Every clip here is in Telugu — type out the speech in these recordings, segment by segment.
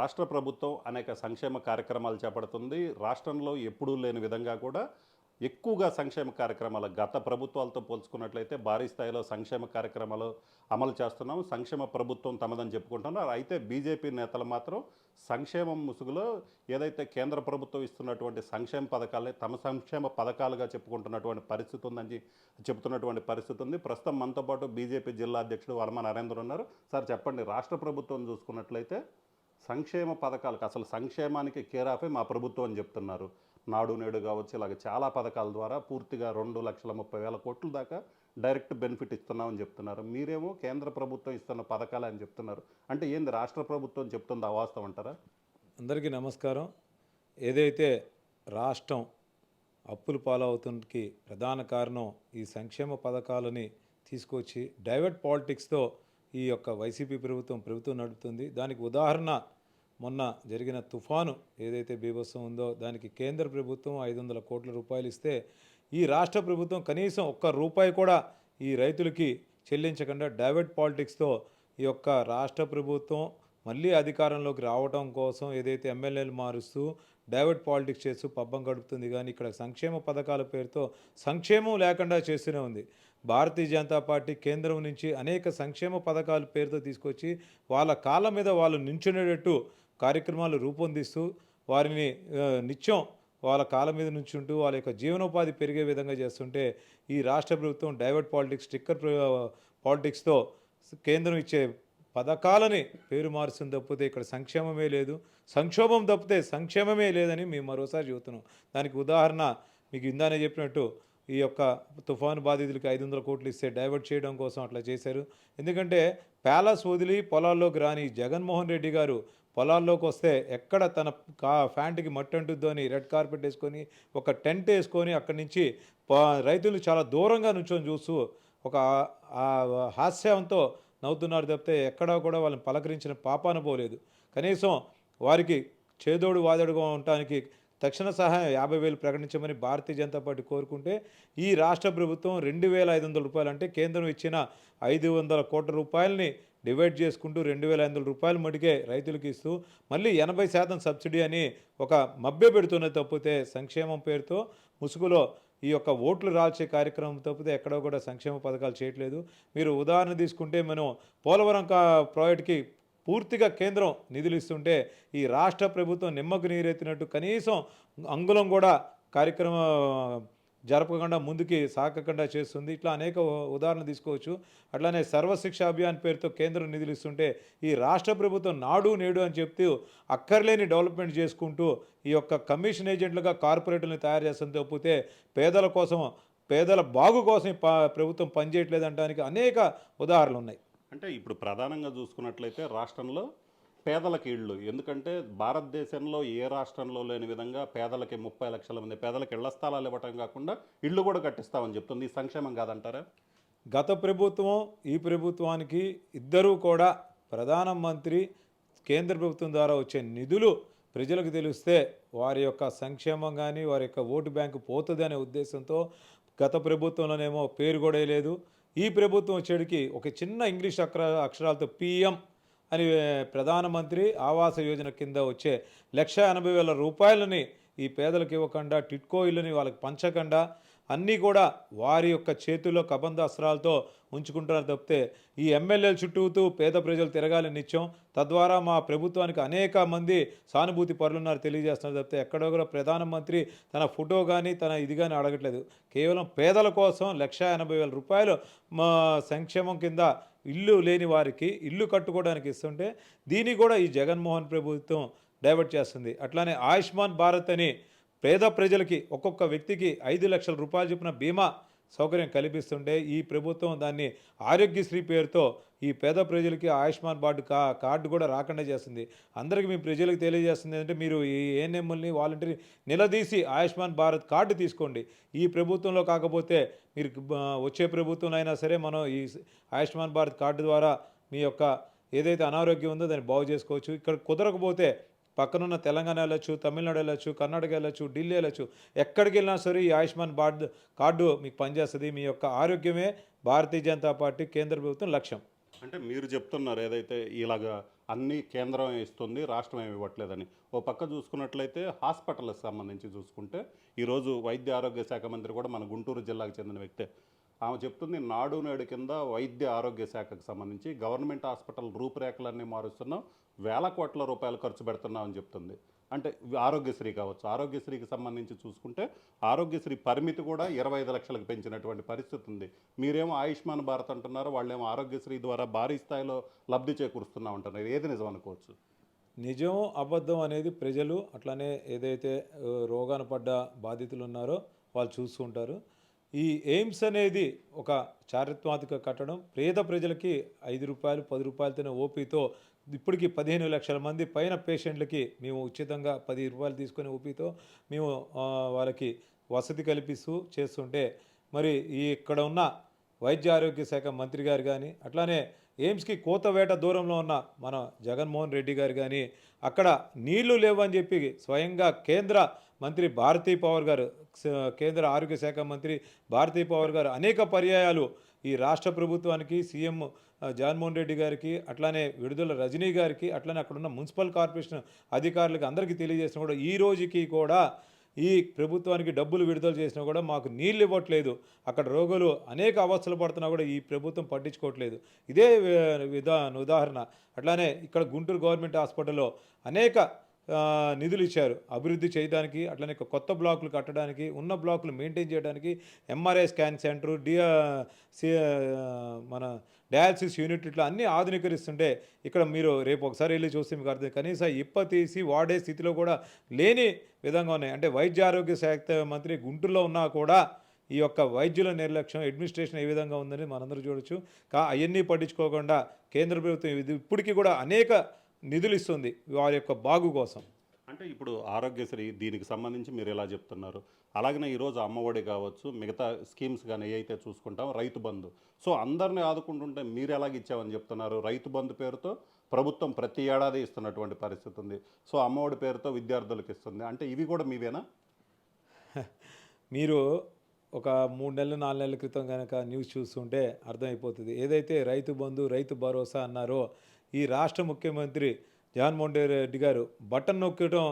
రాష్ట్ర ప్రభుత్వం అనేక సంక్షేమ కార్యక్రమాలు చేపడుతుంది. రాష్ట్రంలో ఎప్పుడూ లేని విధంగా కూడా ఎక్కువగా సంక్షేమ కార్యక్రమాలు గత ప్రభుత్వాలతో పోల్చుకున్నట్లయితే భారీ స్థాయిలో సంక్షేమ కార్యక్రమాలు అమలు చేస్తున్నాం. సంక్షేమ ప్రభుత్వం తమదని చెప్పుకుంటున్నారు. అయితే బీజేపీ నేతలు మాత్రం సంక్షేమం ముసుగులో ఏదైతే కేంద్ర ప్రభుత్వం ఇస్తున్నటువంటి సంక్షేమ పథకాలనే తమ సంక్షేమ పథకాలుగా చెప్పుకుంటున్నటువంటి పరిస్థితి ఉందని చెబుతున్నటువంటి పరిస్థితి ఉంది. ప్రస్తుతం మనతో పాటు బీజేపీ జిల్లా అధ్యక్షుడు వర్మ నరేంద్ర ఉన్నారు. సార్ చెప్పండి, రాష్ట్ర ప్రభుత్వం చూసుకున్నట్లయితే సంక్షేమ పథకాలకు అసలు సంక్షేమానికి కేర్ ఆఫే మా ప్రభుత్వం అని చెప్తున్నారు. నాడు నేడు కావచ్చు, ఇలాగ చాలా పథకాల ద్వారా పూర్తిగా 2,30,000 కోట్ల దాకా డైరెక్ట్ బెనిఫిట్ ఇస్తున్నామని చెప్తున్నారు. మీరేమో కేంద్ర ప్రభుత్వం ఇస్తున్న పథకాలే అని చెప్తున్నారు. అంటే ఏంది రాష్ట్ర ప్రభుత్వం చెప్తుంది అవాస్తవం అంటారా? అందరికీ నమస్కారం. ఏదైతే రాష్ట్రం అప్పులు పాలవుతుందికి ప్రధాన కారణం ఈ సంక్షేమ పథకాలని తీసుకొచ్చి డైవర్ట్ పాలిటిక్స్తో ఈ యొక్క వైసీపీ ప్రభుత్వం నడుపుతుంది. దానికి ఉదాహరణ మొన్న జరిగిన తుఫాను ఏదైతే బీభత్సం ఉందో దానికి కేంద్ర ప్రభుత్వం 500 కోట్ల రూపాయలు ఇస్తే ఈ రాష్ట్ర ప్రభుత్వం కనీసం ఒక్క రూపాయి కూడా ఈ రైతులకి చెల్లించకుండా డైవర్ట్ పాలిటిక్స్తో ఈ యొక్క రాష్ట్ర ప్రభుత్వం మళ్ళీ అధికారంలోకి రావడం కోసం ఏదైతే ఎమ్మెల్యేలు మారుస్తూ డైవర్ట్ పాలిటిక్స్ చేస్తూ పబ్బం గడుపుతుంది. కానీ ఇక్కడ సంక్షేమ పథకాల పేరుతో సంక్షేమం లేకుండా చేస్తూనే ఉంది. భారతీయ జనతా పార్టీ కేంద్రం నుంచి అనేక సంక్షేమ పథకాల పేరుతో తీసుకొచ్చి వాళ్ళ కాళ్ళ మీద వాళ్ళు నించునేటట్టు కార్యక్రమాలు రూపొందిస్తూ వారిని నిత్యం వాళ్ళ కాళ్ళ మీద నుంచుంటూ వాళ్ళ యొక్క జీవనోపాధి పెరిగే విధంగా చేస్తుంటే ఈ రాష్ట్ర ప్రభుత్వం డైవర్ట్ పాలిటిక్స్ స్టిక్కర్ పాలిటిక్స్తో కేంద్రం ఇచ్చే పథకాలని పేరు మారుస్తుంది తప్పితే ఇక్కడ సంక్షేమమే లేదు, సంక్షోభం తప్పితే సంక్షేమమే లేదని మేము మరోసారి చెబుతున్నాం. దానికి ఉదాహరణ మీకు ఇందానే చెప్పినట్టు ఈ యొక్క తుఫాను బాధితులకి 500 కోట్లు ఇస్తే డైవర్ట్ చేయడం కోసం అట్లా చేశారు. ఎందుకంటే ప్యాలెస్ వదిలి పొలాల్లోకి రాని జగన్మోహన్ రెడ్డి గారు పొలాల్లోకి వస్తే ఎక్కడ తన ఫ్యాంట్కి మట్టి అంటుద్దో అని రెడ్ కార్పెట్ వేసుకొని ఒక టెంట్ వేసుకొని అక్కడి నుంచి రైతులు చాలా దూరంగా నుంచొని చూస్తూ ఒక హాస్యంతో నవ్వుతున్నారు తప్పితే ఎక్కడా కూడా వాళ్ళని పలకరించిన పాపాన పోలేదు. కనీసం వారికి చేదోడు వాదోడుగా ఉండటానికి తక్షణ సహాయం 50,000 ప్రకటించమని భారతీయ జనతా పార్టీ కోరుకుంటే ఈ రాష్ట్ర ప్రభుత్వం 2,500 రూపాయలు అంటే కేంద్రం ఇచ్చిన 500 కోట్ల రూపాయలని డివైడ్ చేసుకుంటూ 2,500 రూపాయలు మటుకే రైతులకు ఇస్తూ మళ్ళీ 80% సబ్సిడీ అని ఒక మభ్య పెడుతున్నది తప్పితే సంక్షేమం పేరుతో ముసుగులో ఈ యొక్క ఓట్లు రాల్చే కార్యక్రమం తప్పితే ఎక్కడో కూడా సంక్షేమ పథకాలు చేయట్లేదు. మీరు ఉదాహరణ తీసుకుంటే మనం పోలవరం ప్రాజెక్టుకి పూర్తిగా కేంద్రం నిధులు ఇస్తుంటే ఈ రాష్ట్ర ప్రభుత్వం నిమ్మకు నీరెత్తినట్టు కనీసం అంగుళం కూడా కార్యక్రమం జరపకుండా ముందుకి సాగకుండా చేస్తుంది. ఇట్లా అనేక ఉదాహరణలు తీసుకోవచ్చు. అట్లానే సర్వశిక్ష అభియాన్ పేరుతో కేంద్రం నిధులు ఇస్తుంటే ఈ రాష్ట్ర ప్రభుత్వం నాడు నేడు అని చెప్తూ అక్కర్లేని డెవలప్మెంట్ చేసుకుంటూ ఈ యొక్క కమిషన్ ఏజెంట్లుగా కార్పొరేట్లను తయారు చేస్తుంది తప్పితే పేదల కోసం పేదల బాగు కోసం ప్రభుత్వం పనిచేయట్లేదు అనడానికి అనేక ఉదాహరణలు ఉన్నాయి. అంటే ఇప్పుడు ప్రధానంగా చూసుకున్నట్లయితే రాష్ట్రంలో పేదలకి ఇళ్ళు, ఎందుకంటే భారతదేశంలో ఏ రాష్ట్రంలో లేని విధంగా పేదలకి 30 లక్షల మంది పేదలకు ఇళ్ల స్థలాలు ఇవ్వటం కాకుండా ఇళ్ళు కూడా కట్టిస్తామని చెప్తుంది. ఈ సంక్షేమం కాదంటారా? గత ప్రభుత్వం ఈ ప్రభుత్వానికి ఇద్దరూ కూడా ప్రధానమంత్రి కేంద్ర ప్రభుత్వం ద్వారా వచ్చే నిధులు ప్రజలకు తెలిస్తే వారి యొక్క సంక్షేమం కానీ వారి యొక్క ఓటు బ్యాంకు పోతుంది అనే ఉద్దేశంతో గత ప్రభుత్వంలోనేమో పేరు కూడా లేదు. ఈ ప్రభుత్వం వచ్చేటికి ఒక చిన్న ఇంగ్లీష్ అక్షరాలతో పిఎం అని ప్రధానమంత్రి ఆవాస యోజన కింద వచ్చే 1,80,000 రూపాయలని ఈ పేదలకు ఇవ్వకుండా టిట్కో ఇళ్ళని వాళ్ళకి పంచకుండా అన్నీ కూడా వారి యొక్క చేతుల్లో కబంధ అస్త్రాలతో ఉంచుకుంటున్నారు తప్పితే ఈ ఎమ్మెల్యేలు చుట్టూతూ పేద ప్రజలు తిరగాలి నిత్యం, తద్వారా మా ప్రభుత్వానికి అనేక మంది సానుభూతి పరులున్నారు తెలియజేస్తున్నారు తప్పితే ఎక్కడో కూడా ప్రధానమంత్రి తన ఫోటో కానీ తన ఇది కానీ అడగట్లేదు. కేవలం పేదల కోసం 1,80,000 రూపాయలు మా సంక్షేమం కింద ఇల్లు లేని వారికి ఇల్లు కట్టుకోవడానికి ఇస్తుంటే దీన్ని కూడా ఈ జగన్మోహన్ ప్రభుత్వం డైవర్ట్ చేస్తుంది. అట్లానే ఆయుష్మాన్ భారత్ అని పేద ప్రజలకి ఒక్కొక్క వ్యక్తికి 5 లక్షల రూపాయలు చొప్పున బీమా సౌకర్యం కల్పిస్తుంటే ఈ ప్రభుత్వం దాన్ని ఆరోగ్యశ్రీ పేరుతో ఈ పేద ప్రజలకి ఆయుష్మాన్ కార్డు కూడా రాకుండా చేస్తుంది. అందరికీ మీ ప్రజలకు తెలియజేస్తుంది అంటే మీరు ఈ ఏఎన్ఎంఎల్ని వాలంటీర్ నిలదీసి ఆయుష్మాన్ భారత్ కార్డు తీసుకోండి. ఈ ప్రభుత్వంలో కాకపోతే మీరు వచ్చే ప్రభుత్వంలో అయినా సరే మనం ఈ ఆయుష్మాన్ భారత్ కార్డు ద్వారా మీ యొక్క ఏదైతే అనారోగ్యం ఉందో దాన్ని బాగు చేసుకోవచ్చు. ఇక్కడ కుదరకపోతే పక్కనున్న తెలంగాణ వెళ్ళొచ్చు, తమిళనాడు వెళ్ళొచ్చు, కర్ణాటక వెళ్ళొచ్చు, ఢిల్లీ వెళ్ళొచ్చు, ఎక్కడికి వెళ్ళినా సరే ఈ ఆయుష్మాన్ కార్డు మీకు పనిచేస్తుంది. మీ యొక్క ఆరోగ్యమే భారతీయ జనతా పార్టీ కేంద్ర ప్రభుత్వం లక్ష్యం. అంటే మీరు చెప్తున్నారు ఏదైతే ఇలాగా అన్ని కేంద్రం ఇస్తుంది, రాష్ట్రం ఏమి ఇవ్వట్లేదని. ఓ పక్క చూసుకున్నట్లయితే హాస్పిటల్కి సంబంధించి చూసుకుంటే ఈరోజు వైద్య ఆరోగ్య శాఖ మంత్రి కూడా మన గుంటూరు జిల్లాకు చెందిన వ్యక్తే. ఆమె చెప్తుంది, నాడు నేడు కింద వైద్య ఆరోగ్య శాఖకు సంబంధించి గవర్నమెంట్ హాస్పిటల్ రూపురేఖలన్నీ మారుస్తున్నాం, వేల కోట్ల రూపాయలు ఖర్చు పెడుతున్నాం అని చెప్తుంది. అంటే ఆరోగ్యశ్రీ కావచ్చు, ఆరోగ్యశ్రీకి సంబంధించి చూసుకుంటే ఆరోగ్యశ్రీ పరిమితి కూడా 25 లక్షలకు పెంచినటువంటి పరిస్థితి ఉంది. మీరేమో ఆయుష్మాన్ భారత్ అంటున్నారు, వాళ్ళేమో ఆరోగ్యశ్రీ ద్వారా భారీ స్థాయిలో లబ్ధి చేకూరుస్తున్నాం అంటున్నారు. ఏది నిజం అనుకోవచ్చు? నిజం అబద్ధం అనేది ప్రజలు అట్లానే ఏదైతే రోగాన పడ్డ బాధితులు ఉన్నారో వాళ్ళు చూస్తూ ఉంటారు. ఈ ఎయిమ్స్ అనేది ఒక చారిత్రాత్మక కట్టడం. పేద ప్రజలకి 5 రూపాయలు 10 రూపాయలతోనే ఓపీతో ఇప్పటికి 15 లక్షల మంది పైన పేషెంట్లకి మేము ఉచితంగా 10 రూపాయలు తీసుకొని ఓపీతో మేము వాళ్ళకి వసతి కల్పిస్తూ చేస్తుంటే, మరి ఈ ఇక్కడ ఉన్న వైద్య ఆరోగ్య శాఖ మంత్రి గారు కానీ అట్లానే ఎయిమ్స్కి కోతవేట దూరంలో ఉన్న మన జగన్మోహన్ రెడ్డి గారు కానీ అక్కడ నీళ్లు లేవని చెప్పి స్వయంగా కేంద్ర మంత్రి భారతీ పవార్ గారు, కేంద్ర ఆరోగ్య శాఖ మంత్రి భారతీ పవార్ గారు అనేక పర్యాయాలు ఈ రాష్ట్ర ప్రభుత్వానికి, సీఎం జగన్మోహన్ రెడ్డి గారికి, అట్లానే విడుదల రజనీ గారికి, అట్లానే అక్కడున్న మున్సిపల్ కార్పొరేషన్ అధికారులకి అందరికీ తెలియజేసినా కూడా ఈ రోజుకి కూడా ఈ ప్రభుత్వానికి డబ్బులు విడుదల చేసినా కూడా మాకు నీళ్ళు ఇవ్వట్లేదు, అక్కడ రోగులు అనేక అవస్థలు పడుతున్నా కూడా ఈ ప్రభుత్వం పట్టించుకోవట్లేదు. ఇదే ఉదాహరణ. అట్లానే ఇక్కడ గుంటూరు గవర్నమెంట్ హాస్పిటల్లో అనేక నిధులు ఇచ్చారు అభివృద్ధి చేయడానికి, అట్లనే కొత్త బ్లాకులు కట్టడానికి, ఉన్న బ్లాకులు మెయింటైన్ చేయడానికి, ఎంఆర్ఐ స్కాన్ సెంటరు, మన డయాలసిస్ యూనిట్ ఇట్లా అన్నీ ఆధునీకరిస్తుంటే ఇక్కడ మీరు రేపు ఒకసారి వెళ్ళి చూస్తే మీకు అర్థం, కనీసం ఇప్ప తీసి వాడే స్థితిలో కూడా లేని విధంగా ఉన్నాయి. అంటే వైద్య ఆరోగ్య శాఖ మంత్రి గుంటూరులో ఉన్నా కూడా ఈ యొక్క వైద్యుల నిర్లక్ష్యం, అడ్మినిస్ట్రేషన్ ఏ విధంగా ఉందని మనందరూ చూడొచ్చు. అవన్నీ పట్టించుకోకుండా కేంద్ర ప్రభుత్వం ఇప్పటికీ కూడా అనేక నిధులు ఇస్తుంది వారి యొక్క బాగు కోసం. అంటే ఇప్పుడు ఆరోగ్యశ్రీ దీనికి సంబంధించి మీరు ఎలా చెప్తున్నారు, అలాగనే ఈరోజు అమ్మఒడి కావచ్చు, మిగతా స్కీమ్స్ కానీ ఏవైతే చూసుకుంటాం, రైతు బంధు, సో అందరినీ ఆదుకుంటుంటే మీరు ఎలాగ ఇచ్చామని చెప్తున్నారు? రైతు బంధు పేరుతో ప్రభుత్వం ప్రతి ఏడాది ఇస్తున్నటువంటి పరిస్థితి ఉంది. సో అమ్మఒడి పేరుతో విద్యార్థులకు ఇస్తుంది. అంటే ఇవి కూడా మీవేనా? మీరు ఒక 3 నెలలు 4 నెలల క్రితం కనుక న్యూస్ చూస్తుంటే అర్థమైపోతుంది. ఏదైతే రైతు బంధు, రైతు భరోసా అన్నారో ఈ రాష్ట్ర ముఖ్యమంత్రి జగన్మోహన్ రెడ్డి గారు బటన్ నొక్కడం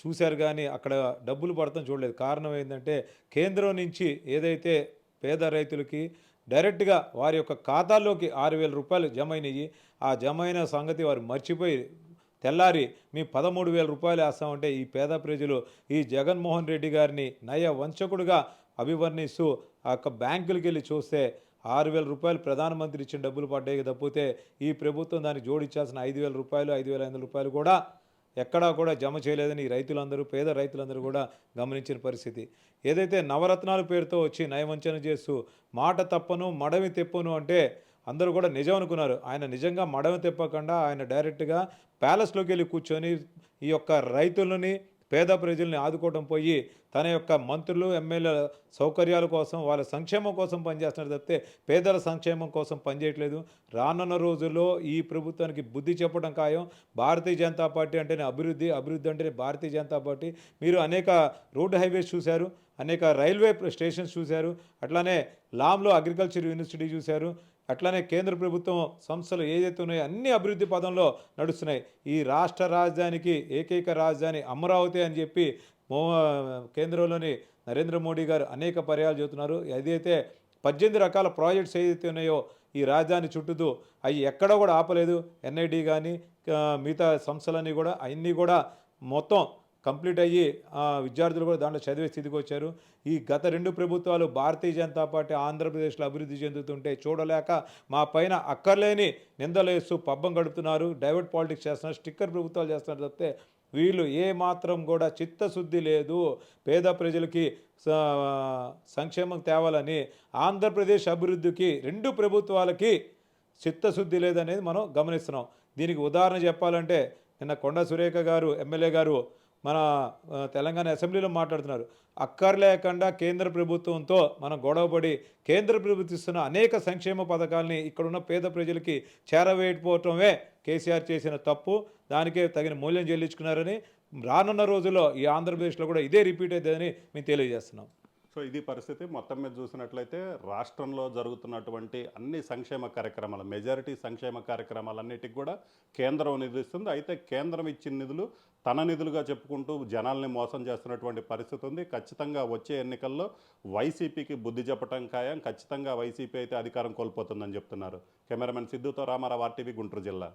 చూశారు కానీ అక్కడ డబ్బులు పడతాం చూడలేదు. కారణం ఏంటంటే కేంద్రం నుంచి ఏదైతే పేద రైతులకి డైరెక్ట్గా వారి యొక్క ఖాతాల్లోకి 6,000 రూపాయలు జమ అయినాయి, ఆ జమ అయిన సంగతి వారు మర్చిపోయి తెల్లారి మేము 13,000 రూపాయలు వేస్తామంటే ఈ పేద ప్రజలు ఈ జగన్మోహన్ రెడ్డి గారిని నయ వంచకుడుగా అభివర్ణిస్తూ ఆ యొక్క బ్యాంకులకి వెళ్ళి చూస్తే 6,000 రూపాయలు ప్రధానమంత్రి ఇచ్చిన డబ్బులు పడ్డాయి తప్పితే ఈ ప్రభుత్వం దానికి జోడిచ్చాల్సిన 5,000 రూపాయలు 5,500 రూపాయలు కూడా ఎక్కడా కూడా జమ చేయలేదని రైతులందరూ, పేద రైతులందరూ కూడా గమనించిన పరిస్థితి. ఏదైతే నవరత్నాల పేరుతో వచ్చి నయవంచన చేస్తూ మాట తప్పను మడమి తెప్పను అంటే అందరూ కూడా నిజం అనుకున్నారు. ఆయన నిజంగా మడమి తెప్పకుండా ఆయన డైరెక్ట్గా ప్యాలెస్లోకి వెళ్ళి కూర్చొని ఈ యొక్క రైతులని, పేద ప్రజల్ని ఆదుకోవడం పోయి తన యొక్క మంత్రులు, ఎమ్మెల్యేల సౌకర్యాల కోసం, వాళ్ళ సంక్షేమం కోసం పనిచేస్తున్నారు తప్పితే పేదల సంక్షేమం కోసం పనిచేయట్లేదు. రానున్న రోజుల్లో ఈ ప్రభుత్వానికి బుద్ధి చెప్పడం ఖాయం. భారతీయ జనతా పార్టీ అంటేనే అభివృద్ధి, అభివృద్ధి అంటేనే భారతీయ జనతా పార్టీ. మీరు అనేక రోడ్డు హైవేస్ చూశారు, అనేక రైల్వే స్టేషన్స్ చూశారు, అట్లానే లామ్లో అగ్రికల్చర్ యూనివర్సిటీ చూశారు, అట్లానే కేంద్ర ప్రభుత్వం సంస్థలు ఏదైతే ఉన్నాయో అన్ని అభివృద్ధి పదంలో నడుస్తున్నాయి. ఈ రాష్ట్ర రాజధానికి ఏకైక రాజధాని అమరావతి అని చెప్పి కేంద్రంలోని నరేంద్ర మోడీ గారు అనేక పర్యాలు చెబుతున్నారు. ఏదైతే 18 రకాల ప్రాజెక్ట్స్ ఏదైతే ఉన్నాయో ఈ రాజధాని చుట్టూ అవి ఎక్కడా కూడా ఆపలేదు. ఎన్ఐడి కానీ మిగతా సంస్థలన్నీ కూడా అన్నీ కూడా మొత్తం కంప్లీట్ అయ్యి విద్యార్థులు కూడా దాంట్లో చదివే స్థితికి వచ్చారు. ఈ గత 2 ప్రభుత్వాలు భారతీయ జనతా పార్టీ ఆంధ్రప్రదేశ్లో అభివృద్ధి చెందుతుంటే చూడలేక మా పైన అక్కర్లేని నిందలేస్తూ పబ్బం గడుపుతున్నారు, డైవర్ట్ పాలిటిక్స్ చేస్తున్నారు, స్టిక్కర్ ప్రభుత్వాలు చేస్తున్నారు తప్పితే వీళ్ళు ఏ మాత్రం కూడా చిత్తశుద్ధి లేదు. పేద ప్రజలకి సంక్షేమం తేవాలని, ఆంధ్రప్రదేశ్ అభివృద్ధికి 2 ప్రభుత్వాలకి చిత్తశుద్ధి లేదనేది మనం గమనిస్తున్నాం. దీనికి ఉదాహరణ చెప్పాలంటే నిన్న కొండా సురేఖ గారు, ఎమ్మెల్యే గారు మన తెలంగాణ అసెంబ్లీలో మాట్లాడుతున్నారు. అక్కర్లేకుండా కేంద్ర ప్రభుత్వంతో మనం గొడవపడి కేంద్ర ప్రభుత్వం ఇస్తున్న అనేక సంక్షేమ పథకాలని ఇక్కడున్న పేద ప్రజలకి చేరవేయకపోవటమే కేసీఆర్ చేసిన తప్పు. దానికే తగిన మూల్యం చెల్లించుకున్నారని, రానున్న రోజుల్లో ఈ ఆంధ్రప్రదేశ్లో కూడా ఇదే రిపీట్ అవుతుందని మేము తెలియజేస్తున్నాం. సో ఇది పరిస్థితి. మొత్తం మీద చూసినట్లయితే రాష్ట్రంలో జరుగుతున్నటువంటి అన్ని సంక్షేమ కార్యక్రమాలు, మెజారిటీ సంక్షేమ కార్యక్రమాలన్నిటికి కూడా కేంద్రం నిధులిస్తుంది. అయితే కేంద్రం ఇచ్చిన నిధులు తన నిధులుగా చెప్పుకుంటూ జనాల్ని మోసం చేస్తున్నటువంటి పరిస్థితి ఉంది. ఖచ్చితంగా వచ్చే ఎన్నికల్లో వైసీపీకి బుద్ధి చెప్పటం ఖాయం. ఖచ్చితంగా వైసీపీ అయితే అధికారం కోల్పోతుందని చెప్తున్నారు. కెమెరామెన్ సిద్ధుతో రామారావు, ఆర్టీవీ, గుంటూరు జిల్లా.